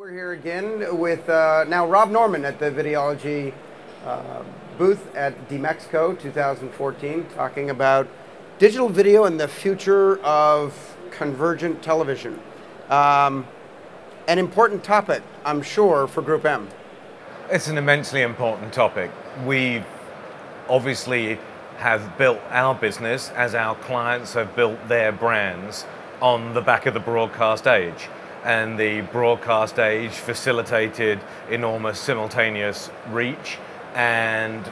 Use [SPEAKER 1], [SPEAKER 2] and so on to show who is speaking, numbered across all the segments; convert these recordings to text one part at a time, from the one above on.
[SPEAKER 1] We're here again with now Rob Norman at the Videology booth at DMexco 2014, talking about digital video and the future of convergent television. An important topic, I'm sure, for Group M.
[SPEAKER 2] It's an immensely important topic. We obviously have built our business as our clients have built their brands on the back of the broadcast age. And the broadcast age facilitated enormous simultaneous reach and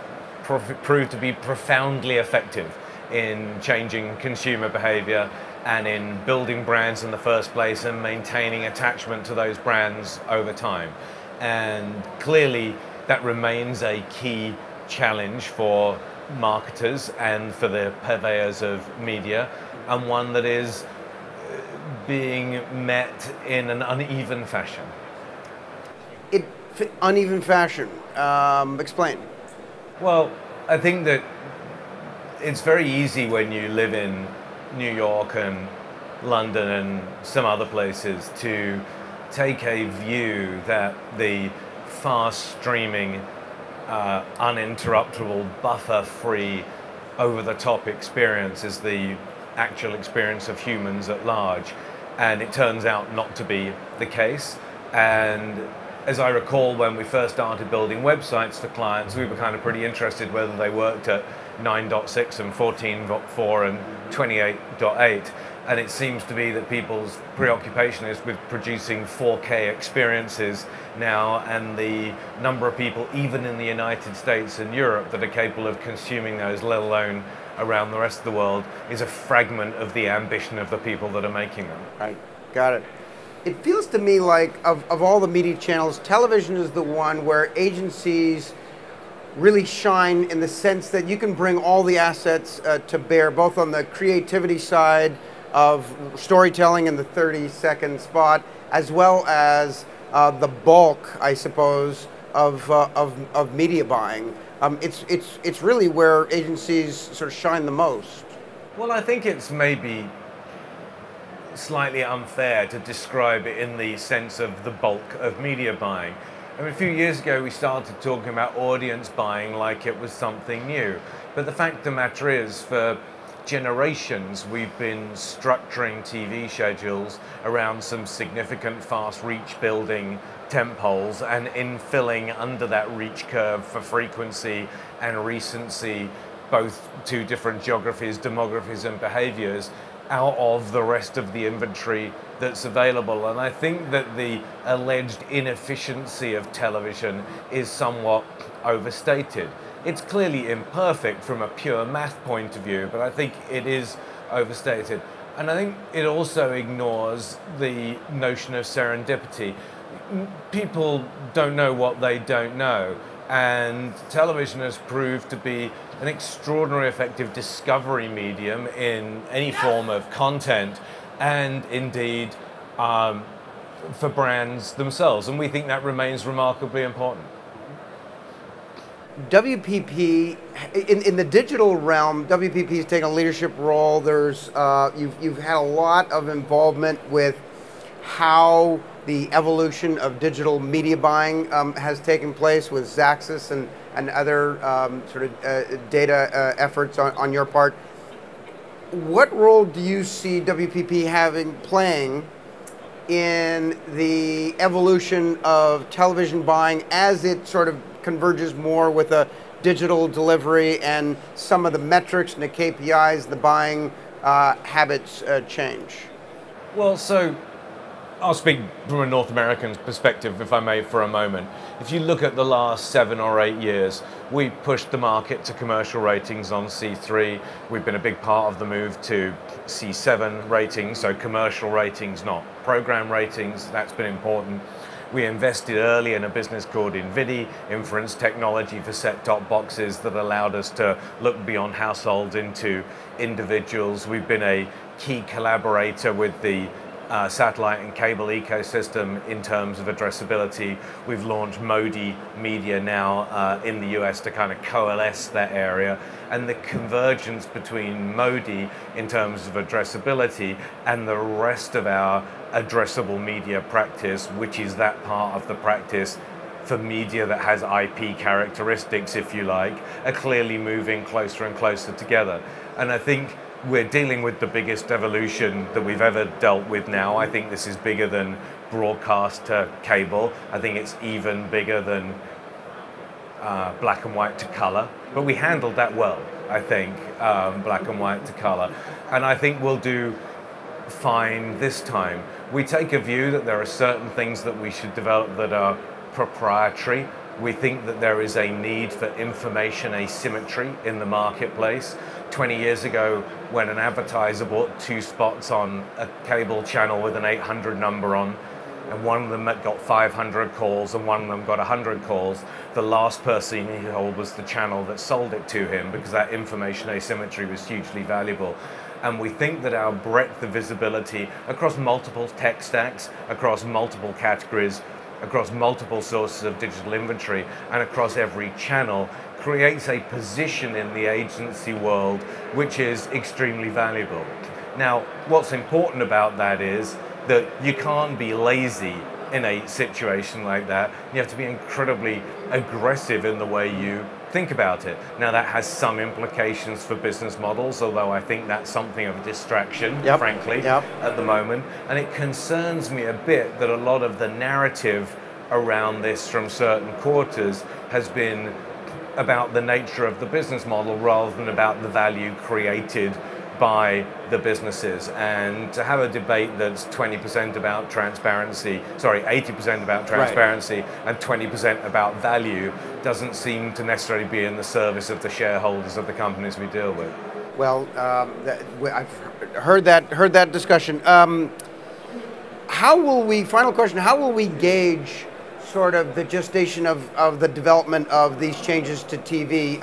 [SPEAKER 2] proved to be profoundly effective in changing consumer behavior and in building brands in the first place and maintaining attachment to those brands over time. And clearly that remains a key challenge for marketers and for the purveyors of media, and one that is being met in an uneven fashion.
[SPEAKER 1] Uneven fashion. Explain.
[SPEAKER 2] Well, I think that it's very easy when you live in New York and London and some other places to take a view that the fast streaming, uninterruptible, buffer-free, over-the-top experience is the actual experience of humans at large. And it turns out not to be the case. And as I recall, when we first started building websites for clients, we were kind of pretty interested whether they worked at 9.6 and 14.4 and 28.8. And it seems to be that people's preoccupation is with producing 4K experiences now, and the number of people, even in the United States and Europe, that are capable of consuming those, let alone around the rest of the world, is a fragment of the ambition of the people that are making them.
[SPEAKER 1] Right, got it. It feels to me like of all the media channels, television is the one where agencies really shine in the sense that you can bring all the assets to bear, both on the creativity side of storytelling in the 30-second spot, as well as the bulk, I suppose, of media buying. It's really where agencies sort of shine the most.
[SPEAKER 2] Well, I think it's maybe slightly unfair to describe it in the sense of the bulk of media buying. I mean, a few years ago we started talking about audience buying like it was something new. But the fact of the matter is, for generations we've been structuring TV schedules around some significant fast reach building tentpoles and infilling under that reach curve for frequency and recency, both to different geographies, demographies and behaviors, out of the rest of the inventory that's available. And I think that the alleged inefficiency of television is somewhat overstated. It's clearly imperfect from a pure math point of view, but I think it is overstated. And I think it also ignores the notion of serendipity. People don't know what they don't know, and television has proved to be an extraordinarily effective discovery medium in any form of content, and indeed for brands themselves, and we think that remains remarkably important.
[SPEAKER 1] WPP, in the digital realm, WPP has taken a leadership role. There's you've had a lot of involvement with how the evolution of digital media buying has taken place with Xaxis and other sort of data efforts on your part. What role do you see WPP playing in the evolution of television buying as it sort of converges more with a digital delivery and some of the metrics and the KPIs, the buying habits change?
[SPEAKER 2] Well, so I'll speak from a North American perspective, if I may, for a moment. If you look at the last 7 or 8 years, we pushed the market to commercial ratings on C3. We've been a big part of the move to C7 ratings, so commercial ratings, not program ratings. That's been important. We invested early in a business called Nvidia, inference technology for set-top boxes that allowed us to look beyond households into individuals. We've been a key collaborator with the satellite and cable ecosystem in terms of addressability. We've launched Modi Media now in the US to kind of coalesce that area, and the convergence between Modi in terms of addressability and the rest of our addressable media practice, which is that part of the practice for media that has IP characteristics, if you like, are clearly moving closer and closer together. And I think we're dealing with the biggest evolution that we've ever dealt with now. I think this is bigger than broadcast to cable. I think it's even bigger than black and white to color. But we handled that well, I think, black and white to color. And I think we'll do fine this time. We take a view that there are certain things that we should develop that are proprietary. We think that there is a need for information asymmetry in the marketplace. 20 years ago, when an advertiser bought 2 spots on a cable channel with an 800 number on, and one of them got 500 calls and one of them got 100 calls, the last person he told was the channel that sold it to him, because that information asymmetry was hugely valuable. And we think that our breadth of visibility across multiple tech stacks, across multiple categories, across multiple sources of digital inventory, and across every channel creates a position in the agency world which is extremely valuable. Now, what's important about that is that you can't be lazy in a situation like that. You have to be incredibly aggressive in the way you think about it. Now, that has some implications for business models, although I think that's something of a distraction, frankly, at the moment. And it concerns me a bit that a lot of the narrative around this from certain quarters has been about the nature of the business model rather than about the value created by the businesses. And to have a debate that's 20% about transparency, sorry, 80% about transparency, and 20% about value doesn't seem to necessarily be in the service of the shareholders of the companies we deal with.
[SPEAKER 1] Well, I've heard that discussion. How will we, final question, how will we gauge sort of the gestation of the development of these changes to TV?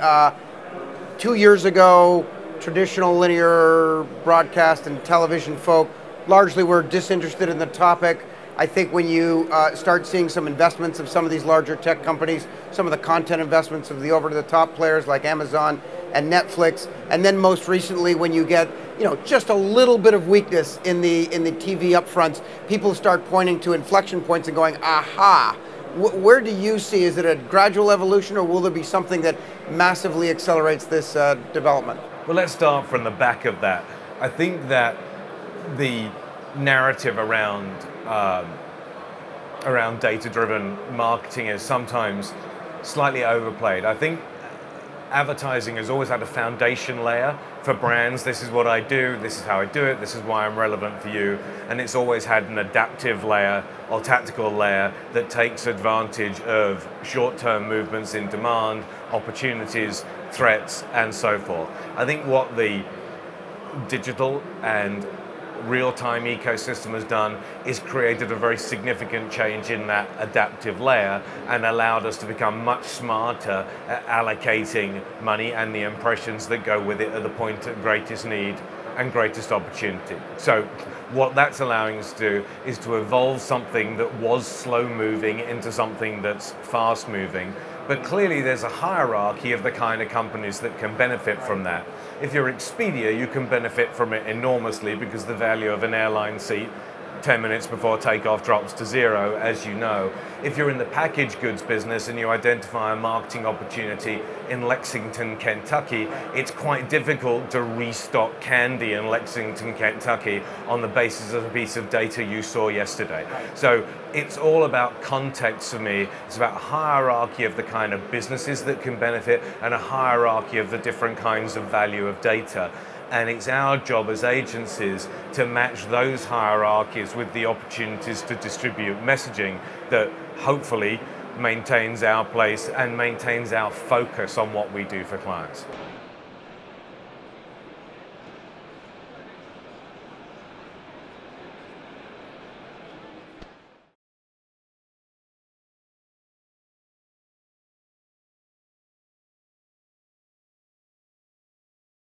[SPEAKER 1] 2 years ago, traditional linear broadcast and television folk largely were disinterested in the topic. I think when you start seeing some investments of some of these larger tech companies, some of the content investments of the over-the-top players like Amazon and Netflix, and then most recently when you get just a little bit of weakness in the TV upfronts, people start pointing to inflection points and going, aha. Where do you see, is it a gradual evolution, or will there be something that massively accelerates this development?
[SPEAKER 2] Well, let's start from the back of that. I think that the narrative around data-driven marketing is sometimes slightly overplayed. I think advertising has always had a foundation layer for brands. This is what I do, this is how I do it, this is why I'm relevant for you. And it's always had an adaptive layer or tactical layer that takes advantage of short-term movements in demand, opportunities, threats, and so forth. I think what the digital and real-time ecosystem has done is created a very significant change in that adaptive layer and allowed us to become much smarter at allocating money and the impressions that go with it at the point of greatest need and greatest opportunity. So what that's allowing us to do is to evolve something that was slow moving into something that's fast moving. But clearly there's a hierarchy of the kind of companies that can benefit from that. If you're Expedia, you can benefit from it enormously because the value of an airline seat 10 minutes before takeoff drops to zero, as you know. If you're in the packaged goods business and you identify a marketing opportunity in Lexington, Kentucky, it's quite difficult to restock candy in Lexington, Kentucky on the basis of a piece of data you saw yesterday. So it's all about context for me. It's about a hierarchy of the kind of businesses that can benefit and a hierarchy of the different kinds of value of data. And it's our job as agencies to match those hierarchies with the opportunities to distribute messaging that hopefully maintains our place and maintains our focus on what we do for clients.